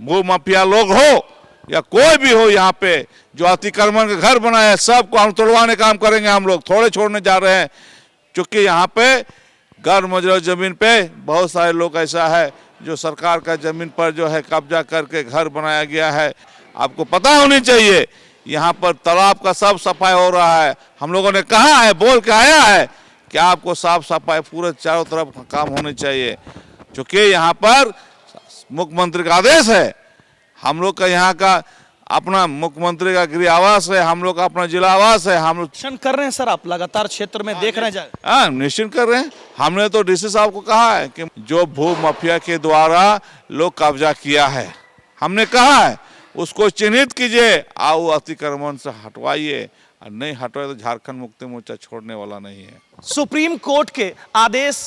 भू माफिया लोग हो या कोई भी हो यहाँ पे जो अतिक्रमण के घर बनाए हैं, सबको हम तोड़वाने काम करेंगे। हम लोग थोड़े छोड़ने जा रहे हैं, क्योंकि यहाँ पे गैर मुजर जमीन पे बहुत सारे लोग ऐसा है जो सरकार का जमीन पर जो है कब्जा करके घर बनाया गया है। आपको पता होनी चाहिए यहाँ पर तालाब का सब सफाई हो रहा है। हम लोगों ने कहा है, बोल के आया है कि आपको साफ सफाई पूरे चारों तरफ काम होने चाहिए, क्योंकि यहाँ पर मुख्यमंत्री का आदेश है। हम लोग का यहाँ का अपना मुख्यमंत्री का गृह आवास है, हम लोग का अपना जिला आवास है। हम लोग निरीक्षण कर रहे हैं सर, आप लगातार क्षेत्र में देख रहे हैं? हाँ, निश्चित कर रहे हैं। हमने तो डीसी साहब को कहा है कि जो भू माफिया के द्वारा लोग कब्जा किया है, हमने कहा है उसको चिन्हित कीजिए, आओ अतिक्रमण से हटवाइए, और नहीं हटवाए तो झारखंड मुक्ति मोर्चा छोड़ने वाला नहीं है। सुप्रीम कोर्ट के आदेश,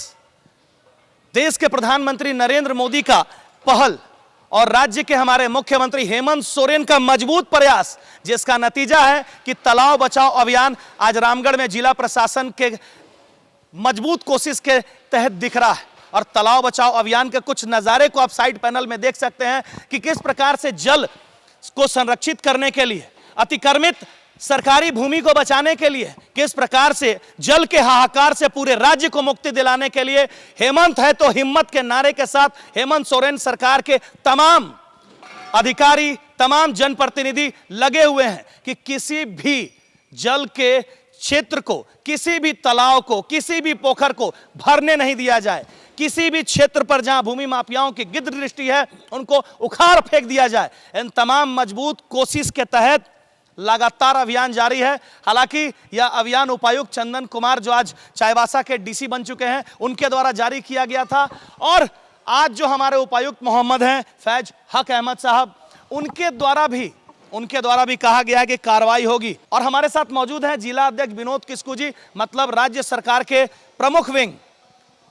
देश के प्रधानमंत्री नरेंद्र मोदी का पहल और राज्य के हमारे मुख्यमंत्री हेमंत सोरेन का मजबूत प्रयास, जिसका नतीजा है कि तालाब बचाओ अभियान आज रामगढ़ में जिला प्रशासन के मजबूत कोशिश के तहत दिख रहा है। और तालाब बचाओ अभियान के कुछ नज़ारे को आप साइड पैनल में देख सकते हैं कि किस प्रकार से जल को संरक्षित करने के लिए, अतिक्रमित सरकारी भूमि को बचाने के लिए, किस प्रकार से जल के हाहाकार से पूरे राज्य को मुक्ति दिलाने के लिए हेमंत है तो हिम्मत के नारे के साथ हेमंत सोरेन सरकार के तमाम अधिकारी, तमाम जनप्रतिनिधि लगे हुए हैं कि किसी भी जल के क्षेत्र को, किसी भी तालाब को, किसी भी पोखर को भरने नहीं दिया जाए। किसी भी क्षेत्र पर जहां भूमि माफियाओं की गिद्ध दृष्टि है, उनको उखाड़ फेंक दिया जाए। इन तमाम मजबूत कोशिश के तहत लगातार अभियान जारी है। हालांकि यह अभियान उपायुक्त चंदन कुमार, जो आज चाईबासा के डीसी बन चुके हैं, उनके द्वारा जारी किया गया था। और आज जो हमारे उपायुक्त मोहम्मद हैं फैज हक अहमद साहब, उनके द्वारा भी कहा गया है कि कार्रवाई होगी। और हमारे साथ मौजूद हैं जिला अध्यक्ष विनोद किस्कू जी, मतलब राज्य सरकार के प्रमुख विंग।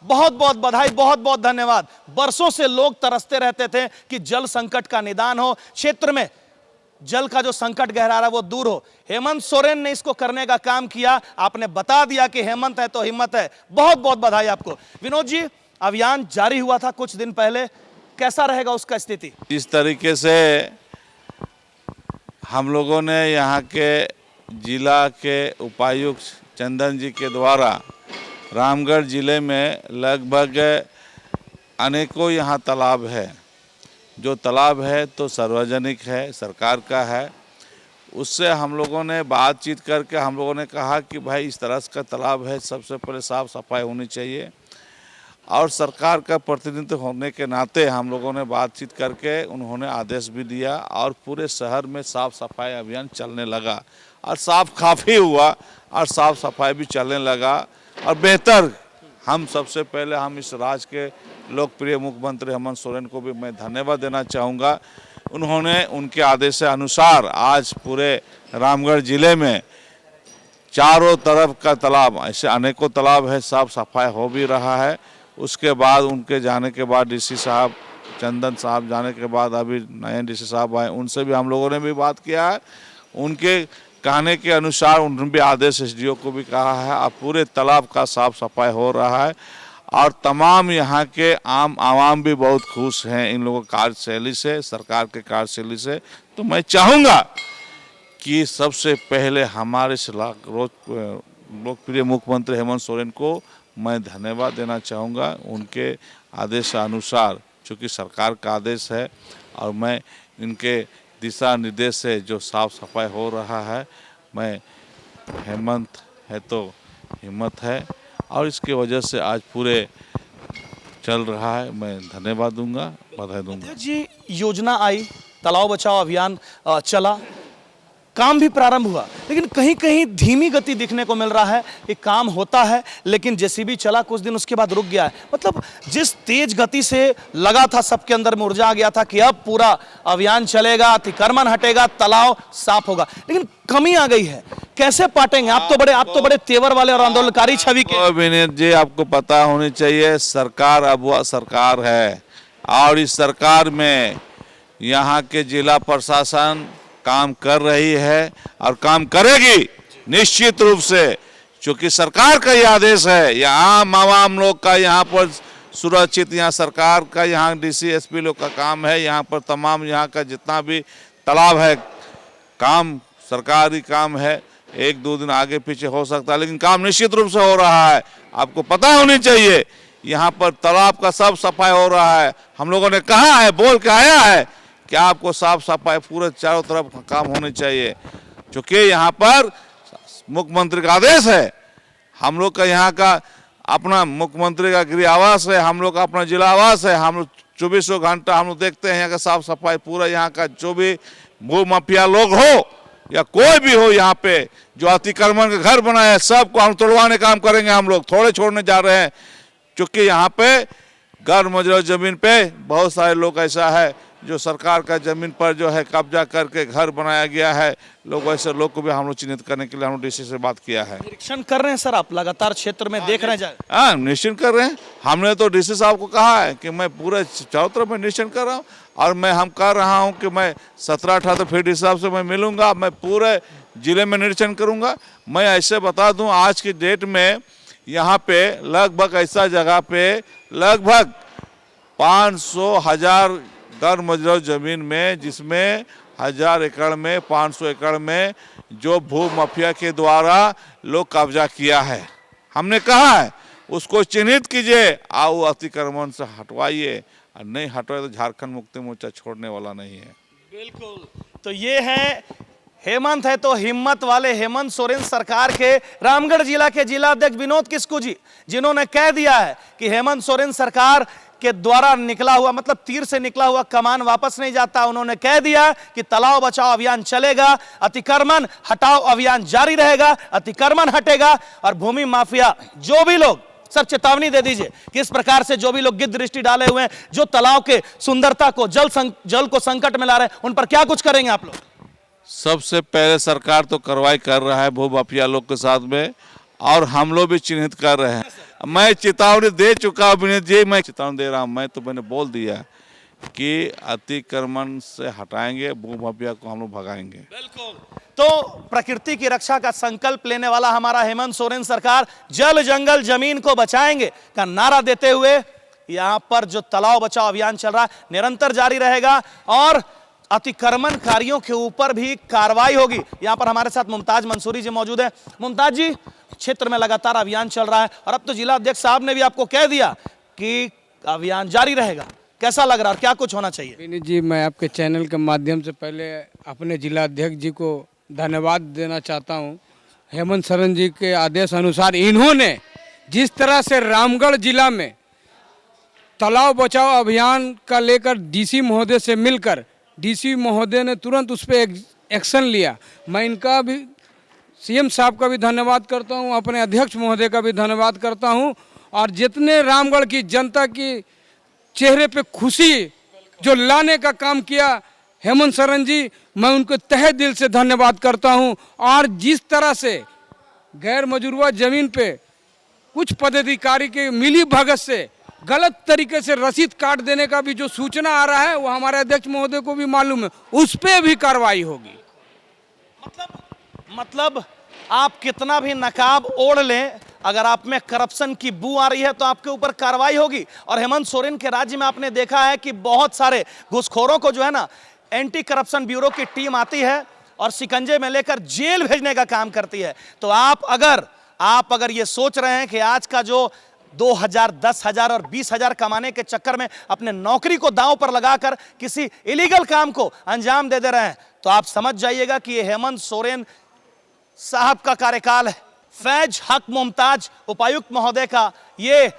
बहुत बहुत बधाई, बहुत बहुत धन्यवाद। बरसों से लोग तरसते रहते थे कि जल संकट का निदान हो, क्षेत्र में जल का जो संकट गहरा रहा है वो दूर हो। हेमंत सोरेन ने इसको करने का काम किया। आपने बता दिया कि हेमंत है तो हिम्मत है। बहुत बहुत बधाई आपको। विनोद जी, अभियान जारी हुआ था कुछ दिन पहले, कैसा रहेगा उसका स्थिति? इस तरीके से हम लोगों ने यहाँ के जिला के उपायुक्त चंदन जी के द्वारा रामगढ़ जिले में लगभग अनेकों यहाँ तालाब है। जो तालाब है तो सार्वजनिक है, सरकार का है। उससे हम लोगों ने बातचीत करके हम लोगों ने कहा कि भाई इस तरह का तालाब है, सबसे पहले साफ़ सफाई होनी चाहिए। और सरकार का प्रतिनिधित्व होने के नाते हम लोगों ने बातचीत करके उन्होंने आदेश भी दिया और पूरे शहर में साफ़ सफाई अभियान चलने लगा। और साफ काफ़ी हुआ और साफ़ सफाई भी चलने लगा और बेहतर। हम सबसे पहले हम इस राज्य के लोकप्रिय मुख्यमंत्री हेमंत सोरेन को भी मैं धन्यवाद देना चाहूँगा। उन्होंने उनके आदेश के अनुसार आज पूरे रामगढ़ जिले में चारों तरफ का तालाब, ऐसे अनेकों तालाब है, साफ सफाई हो भी रहा है। उसके बाद उनके जाने के बाद डीसी साहब चंदन साहब जाने के बाद अभी नए डीसी साहब आए, उनसे भी हम लोगों ने भी बात किया है। उनके कहने के अनुसार उन्होंने भी आदेश एसडीओ को भी कहा है। अब पूरे तालाब का साफ सफाई हो रहा है और तमाम यहाँ के आम आवाम भी बहुत खुश हैं इन लोगों की कार्यशैली से, सरकार के कार्यशैली से। तो मैं चाहूँगा कि सबसे पहले हमारे लोकप्रिय मुख्यमंत्री हेमंत सोरेन को मैं धन्यवाद देना चाहूँगा। उनके आदेश अनुसार, चूँकि सरकार का आदेश है और मैं इनके दिशा निर्देश से जो साफ सफाई हो रहा है, मैं हेमंत है तो हिम्मत है और इसकी वजह से आज पूरे चल रहा है। मैं धन्यवाद दूंगा, बधाई दूंगा। जी, योजना आई, तालाब बचाओ अभियान चला, काम भी प्रारंभ हुआ, लेकिन कहीं कहीं धीमी गति दिखने को मिल रहा है कि काम होता है लेकिन जेसीबी चला कुछ दिन, उसके बाद रुक गया है। मतलब जिस तेज गति से लगा था, सबके अंदर में ऊर्जा आ गया था कि अब पूरा अभियान चलेगा, अतिक्रमण हटेगा, तालाब साफ होगा, लेकिन कमी आ गई है। कैसे पाटेंगे? आप तो बड़े तेवर वाले और आंदोलनकारी छवि के। विनीत जी, आपको पता होनी चाहिए सरकार अब वह सरकार है और इस सरकार में यहाँ के जिला प्रशासन काम कर रही है और काम करेगी निश्चित रूप से, क्योंकि सरकार का ये आदेश है। यहाँ आवाम लोग का यहाँ पर सुरक्षित। यहाँ सरकार का, यहाँ डीसी एसपी लोग का काम है, यहाँ पर तमाम यहाँ का जितना भी तालाब है काम सरकारी काम है। एक दो दिन आगे पीछे हो सकता है लेकिन काम निश्चित रूप से हो रहा है। आपको पता होनी चाहिए यहाँ पर तालाब का सब सफाई हो रहा है। हम लोगों ने कहा है, बोल के आया है कि आपको साफ सफाई पूरे चारों तरफ काम होने चाहिए, क्योंकि यहाँ पर मुख्यमंत्री का आदेश है। हम लोग का यहाँ का अपना मुख्यमंत्री का गृह आवास है, हम लोग का अपना जिला आवास है। हम लोग 24 घंटा हम लोग देखते हैं यहाँ का साफ सफाई पूरा। यहाँ का जो भी भू माफिया लोग हो या कोई भी हो यहाँ पे जो अतिक्रमण का घर बनाया है, सबको हम तोड़वाने काम करेंगे। हम लोग थोड़े छोड़ने जा रहे हैं, क्योंकि यहाँ पे गैर मुजर जमीन पे बहुत सारे लोग ऐसा है जो सरकार का जमीन पर जो है कब्जा करके घर बनाया गया है। लोग ऐसे लोग को भी हम लोग चिन्हित करने के लिए हम लोग डीसी से बात किया है। निरीक्षण कर रहे हैं सर, आप लगातार क्षेत्र में देख रहे हैं? हाँ, निरीक्षण कर रहे हैं। हमने तो डीसी साहब को कहा है कि मैं पूरे चारों तरफ में निरीक्षण कर रहा हूँ और हम कर रहा हूँ कि मैं 17-18 फिर डीसी साहब से मैं मिलूंगा, मैं पूरे जिले में निरीक्षण करूंगा। मैं ऐसे बता दूं, आज की डेट में यहाँ पे लगभग ऐसा जगह पे लगभग 500,000 गैर मुजर जमीन में, जिसमें 1000 एकड़ में 500 एकड़ में जो भू माफिया के द्वारा लोग कब्जा किया है। हमने कहा है उसको चिन्हित कीजिए, आओ अतिक्रमण से हटवाइए, और नहीं हटवाए तो झारखंड मुक्ति मोर्चा छोड़ने वाला नहीं है। बिल्कुल। तो ये है हेमंत है तो हिम्मत वाले हेमंत सोरेन सरकार के रामगढ़ जिला के जिला अध्यक्ष विनोद किस्कू जी, जिन्होंने कह दिया है कि हेमंत सोरेन सरकार के द्वारा निकला हुआ, मतलब तीर से निकला हुआ कमान वापस नहीं जाता। उन्होंने कह दिया कि तालाब बचाओ अभियान चलेगा, अतिक्रमण हटाओ अभियान जारी रहेगा, अतिक्रमण हटेगा और भूमि माफिया जो भी लोग, सर चेतावनी दे दीजिए कि इस प्रकार से जो भी लोग गिद्ध दृष्टि डाले हुए हैं, जो तालाब के सुंदरता को जल को संकट में ला रहे हैं, उन पर क्या कुछ करेंगे आप लोग? सबसे पहले सरकार तो कार्रवाई कर रहा है भू माफिया लोग के साथ में, और हम लोग भी चिन्हित कर रहे हैं। मैं चेतावनी दे चुका हूं विनीत जी, मैं चेतावनी दे रहा हूं। मैं तो मैंने बोल दिया कि अतिक्रमण से हटाएंगे, भू माफिया को हम लोग भगाएंगे। बिल्कुल। तो प्रकृति की रक्षा का संकल्प लेने वाला हमारा हेमंत सोरेन सरकार जल जंगल जमीन को बचाएंगे का नारा देते हुए यहाँ पर जो तालाब बचाओ अभियान चल रहा है निरंतर जारी रहेगा और अतिक्रमणकारियों के ऊपर भी कार्रवाई होगी। यहाँ पर हमारे साथ मुमताज मंसूरी जी मौजूद है। मुमताज जी, क्षेत्र में लगातार अभियान चल रहा है और अब तो जिला अध्यक्ष साहब ने भी आपको कह दिया कि अभियान जारी रहेगा, कैसा लग रहा है और क्या कुछ होना चाहिए? विनीत जी, मैं आपके चैनल के माध्यम से पहले अपने जिला अध्यक्ष जी को धन्यवाद देना चाहता हूं। हेमंत सोरेन जी के आदेश अनुसार इन्होंने जिस तरह से रामगढ़ जिला में तालाब बचाओ अभियान का लेकर डीसी महोदय से मिलकर डीसी महोदय ने तुरंत उस पर एक्शन लिया। मैं इनका भी, सीएम साहब का भी धन्यवाद करता हूं, अपने अध्यक्ष महोदय का भी धन्यवाद करता हूं, और जितने रामगढ़ की जनता की चेहरे पे खुशी जो लाने का काम किया हेमंत सोरेन जी, मैं उनको तहे दिल से धन्यवाद करता हूं। और जिस तरह से गैर मजरूआ जमीन पे कुछ पदाधिकारी के मिली भगत से गलत तरीके से रसीद काट देने का भी जो सूचना आ रहा है वो हमारे अध्यक्ष महोदय को भी मालूम है, उस पर भी कार्रवाई होगी। मतलब आप कितना भी नकाब ओढ़ लें, अगर आप में करप्शन की बू आ रही है तो आपके ऊपर कार्रवाई होगी। और हेमंत सोरेन के राज्य में आपने देखा है कि बहुत सारे घुसखोरों को जो है ना, एंटी करप्शन ब्यूरो की टीम आती है और शिकंजे में लेकर जेल भेजने का काम करती है। तो आप अगर ये सोच रहे हैं कि आज का जो 2000, 10,000 और 20,000 कमाने के चक्कर में अपने नौकरी को दांव पर लगाकर किसी इलीगल काम को अंजाम दे रहे हैं, तो आप समझ जाइएगा कि ये हेमंत सोरेन साहब का कार्यकाल है। फैज हक मुमताज उपायुक्त महोदय का ये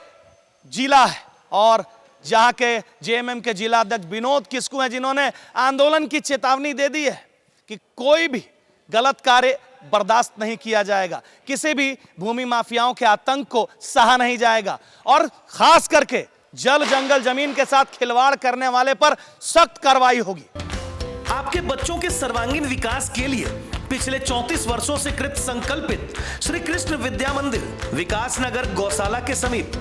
जिला है और जहां के जेएमएम के जिला अध्यक्ष विनोद किस्कू हैं, जिन्होंने आंदोलन की चेतावनी दे दी है कि कोई भी गलत कार्य बर्दाश्त नहीं किया जाएगा, किसी भी भूमि माफियाओं के आतंक को सहा नहीं जाएगा और खास करके जल जंगल जमीन के साथ खिलवाड़ करने वाले पर सख्त कार्रवाई होगी। आपके बच्चों के सर्वांगीण विकास के लिए पिछले 34 वर्षों से कृत संकल्पित श्री कृष्ण विद्या मंदिर विकास नगर गौशाला के समीप,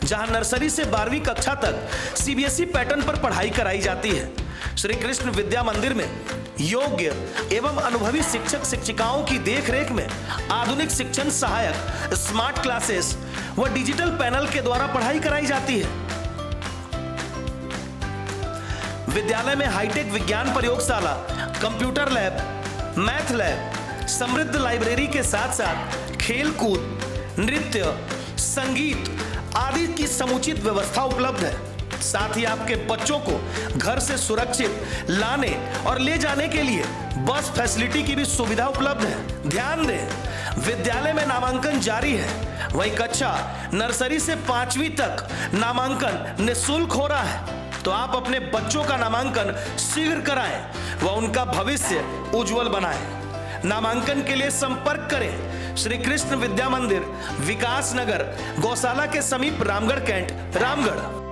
जहां नर्सरी से 12वीं कक्षा तक सीबीएसई पैटर्न पर पढ़ाई कराई जाती है। श्री कृष्ण विद्या मंदिर में योग्य एवं अनुभवी शिक्षक शिक्षिकाओं की देखरेख में आधुनिक शिक्षण सहायक, स्मार्ट क्लासेस व डिजिटल पैनल के द्वारा पढ़ाई कराई जाती है। विद्यालय में हाईटेक विज्ञान प्रयोगशाला, कंप्यूटर लैब, मैथ लैब, समृद्ध लाइब्रेरी के साथ साथ खेल कूद, नृत्य, संगीत आदि की समुचित व्यवस्था उपलब्ध है। साथ ही आपके बच्चों को घर से सुरक्षित लाने और ले जाने के लिए बस फैसिलिटी की भी सुविधा उपलब्ध है। ध्यान दें, विद्यालय में नामांकन जारी है। वही कक्षा नर्सरी से 5वीं तक नामांकन निःशुल्क हो रहा है। तो आप अपने बच्चों का नामांकन शीघ्र कराएं व उनका भविष्य उज्जवल बनाएं। नामांकन के लिए संपर्क करें श्री कृष्ण विद्या मंदिर, विकास नगर, गौशाला के समीप, रामगढ़ कैंट, रामगढ़।